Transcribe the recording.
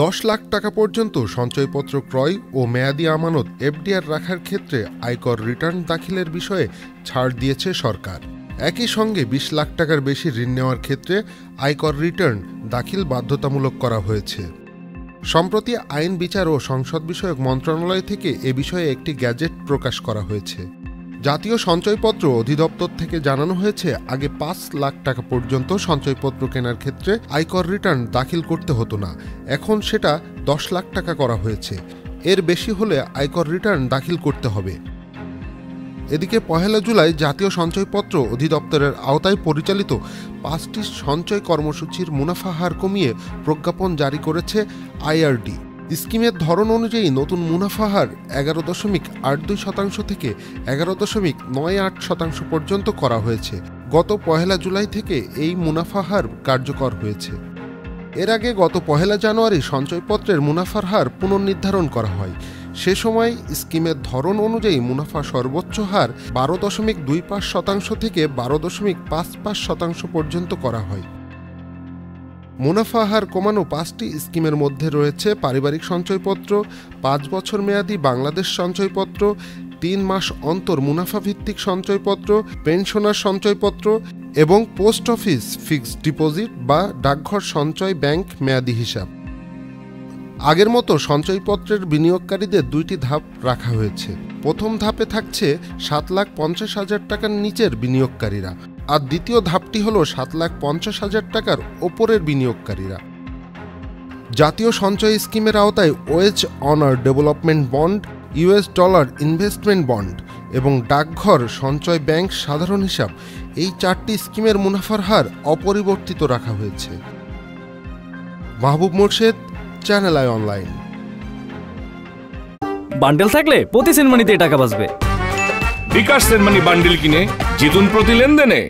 10 লাখ টাকা পর্যন্ত সঞ্চয়পত্র ক্রয় ও মেয়াদি আমানত এফডিআর রাখার ক্ষেত্রে আয়কর রিটার্ন দাখিলের বিষয়ে ছাড় দিয়েছে সরকার। একই সঙ্গে 20 লাখ টাকার বেশি ঋণ নেওয়ার ক্ষেত্রে আয়কর রিটার্ন দাখিল বাধ্যতামূলক করা হয়েছে। সম্প্রতি আইন, বিচার ও সংসদ বিষয়ক মন্ত্রণালয় থেকে এ বিষয়ে একটি গ্যাজেট প্রকাশ করা হয়েছে। জাতীয় সঞ্চয়পত্র অধিদপ্তর থেকে জানানো হয়েছে, আগে 5 লাখ টাকা পর্যন্ত সঞ্চয়পত্র কেনার ক্ষেত্রে আয়কর রিটার্ন দাখিল করতে হতো না, এখন সেটা 10 লাখ টাকা করা হয়েছে। এর বেশি হলে আয়কর রিটার্ন দাখিল করতে হবে। এদিকে 1 জুলাই জাতীয় সঞ্চয়পত্র অধিদপ্তরের আওতায় পরিচালিত 5টি সঞ্চয় কর্মসূচির মুনাফা হার কমিয়ে প্রজ্ঞাপন জারি করেছে আইআরডি। স্কিমের ধরন অনুযায়ী নতুন মুনাফা হার 11.82% থেকে 11.98% পর্যন্ত করা হয়েছে। গত 1 জুলাই থেকে এই মুনাফা হার কার্যকর হয়েছে। এর আগে গত 1 জানুয়ারি সঞ্চয়পত্রের মুনাফার হার পুনর্নির্ধারণ করা হয়। সে সময় স্কিমের ধরন অনুযায়ী মুনাফা সর্বোচ্চ হার 12.25% থেকে 12.55% পর্যন্ত করা হয়। মুনাফা হার কমানো 5টি স্কিমের মধ্যে রয়েছে পারিবারিক সঞ্চয়পত্র, 5 বছর মেয়াদী বাংলাদেশ সঞ্চয়পত্র, 3 মাস অন্তর মুনাফা ভিত্তিক সঞ্চয়পত্র, পেনশনার সঞ্চয়পত্র এবং পোস্ট অফিস ফিক্সড ডিপোজিট বা ডাকঘর সঞ্চয় ব্যাংক মেয়াদি হিসাব। আগের মতো সঞ্চয়পত্রের বিনিয়োগকারীদের 2টি ধাপ রাখা হয়েছে। প্রথম ধাপে থাকছে 7,50,000 টাকার নিচের বিনিয়োগকারীরা, আর দ্বিতীয় ধাপটি হল 7,50,000 টাকার ওপরের বিনিয়োগকারীরা। জাতীয় সঞ্চয় স্কিমের আওতায় wage earner development bond, US dollar investment bond এবং ডাকঘর সঞ্চয় ব্যাংক সাধারণ হিসাব, এই 4টি স্কিমের মুনাফার হার অপরিবর্তিত রাখা হয়েছে। Mahbub Morshed, channel I online. Bundle থাকলে প্রতি সেনমানিতে টাকা বাঁচবে। বিকাশ সেনমানি বান্ডেল কিনে জিতুন প্রতি লেনদেনে।